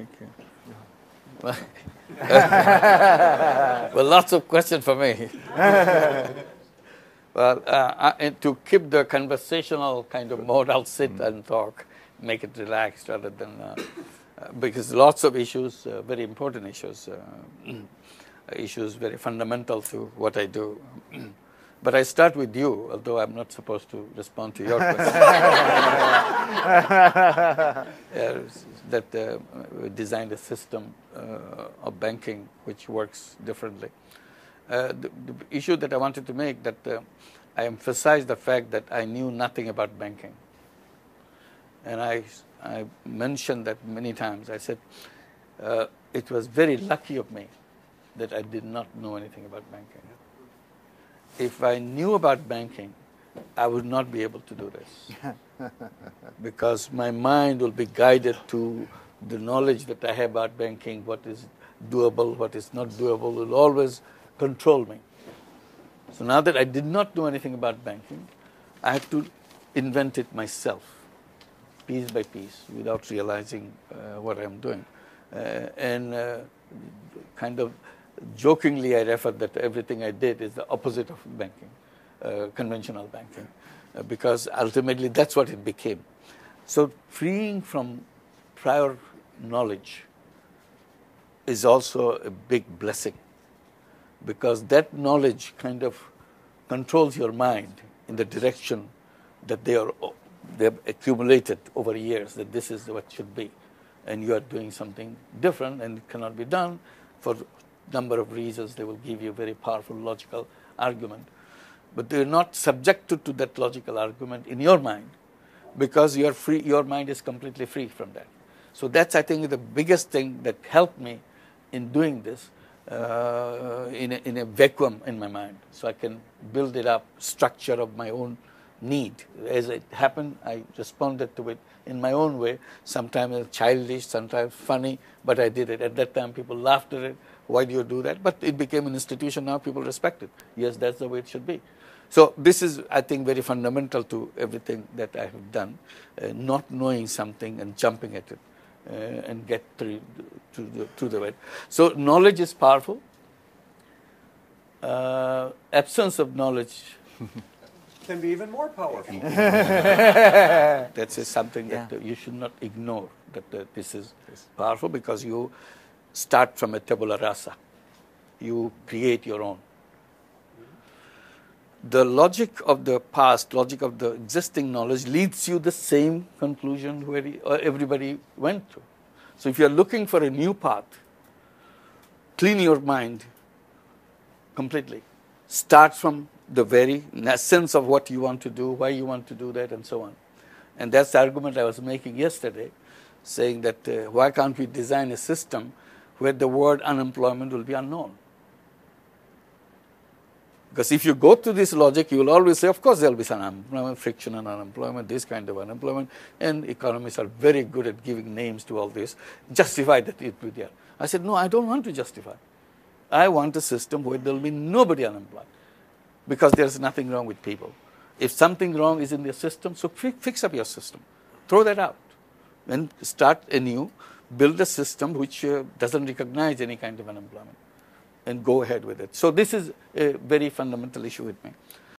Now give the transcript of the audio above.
Thank you. Well, lots of questions for me. Well, and to keep the conversational kind of mode, I'll sit and talk, make it relaxed rather than because lots of issues, very important issues, issues very fundamental to what I do. But I start with you, although I'm not supposed to respond to your question. That we designed a system of banking which works differently. The issue that I wanted to make that I emphasized the fact that I knew nothing about banking. And I mentioned that many times. I said it was very lucky of me that I did not know anything about banking. If I knew about banking, I would not be able to do this. Because my mind will be guided to the knowledge that I have about banking, what is doable, what is not doable, will always control me. So now that I did not know anything about banking, I had to invent it myself, piece by piece, without realizing what I'm doing. Kind of jokingly, I refer that everything I did is the opposite of banking, conventional banking, because ultimately that's what it became. So freeing from prior knowledge is also a big blessing, because that knowledge kind of controls your mind in the direction that they have accumulated over years, that this is what should be. And you are doing something different, and it cannot be done for number of reasons. They will give you a very powerful logical argument, but they're not subjected to that logical argument in your mind, because you are free. Your mind is completely free from that. So that's, I think, the biggest thing that helped me in doing this in a vacuum in my mind, so I can build it up, structure of my own need. As it happened, I responded to it in my own way, sometimes childish, sometimes funny, but I did it. At that time, people laughed at it. Why do you do that? But it became an institution now, people respect it. Yes, that's the way it should be. So this is, I think, very fundamental to everything that I have done, not knowing something and jumping at it and get through the way. So knowledge is powerful. Absence of knowledge can be even more powerful. That is something that you should not ignore, that this is powerful, because you start from a tabula rasa. You create your own. The logic of the past, logic of the existing knowledge leads you the same conclusion where everybody went to. So if you are looking for a new path, clean your mind completely. Start from the very essence of what you want to do, why you want to do that, and so on. And that's the argument I was making yesterday, saying that why can't we design a system where the word unemployment will be unknown? Because if you go to this logic, you will always say, of course there will be some unemployment, friction and unemployment, this kind of unemployment, and economists are very good at giving names to all this, justify that it will be there. I said, no, I don't want to justify. I want a system where there will be nobody unemployed, because there is nothing wrong with people. If something wrong is in the system, so fix up your system. Throw that out and start anew, build a system which doesn't recognize any kind of unemployment, and go ahead with it. So this is a very fundamental issue with me.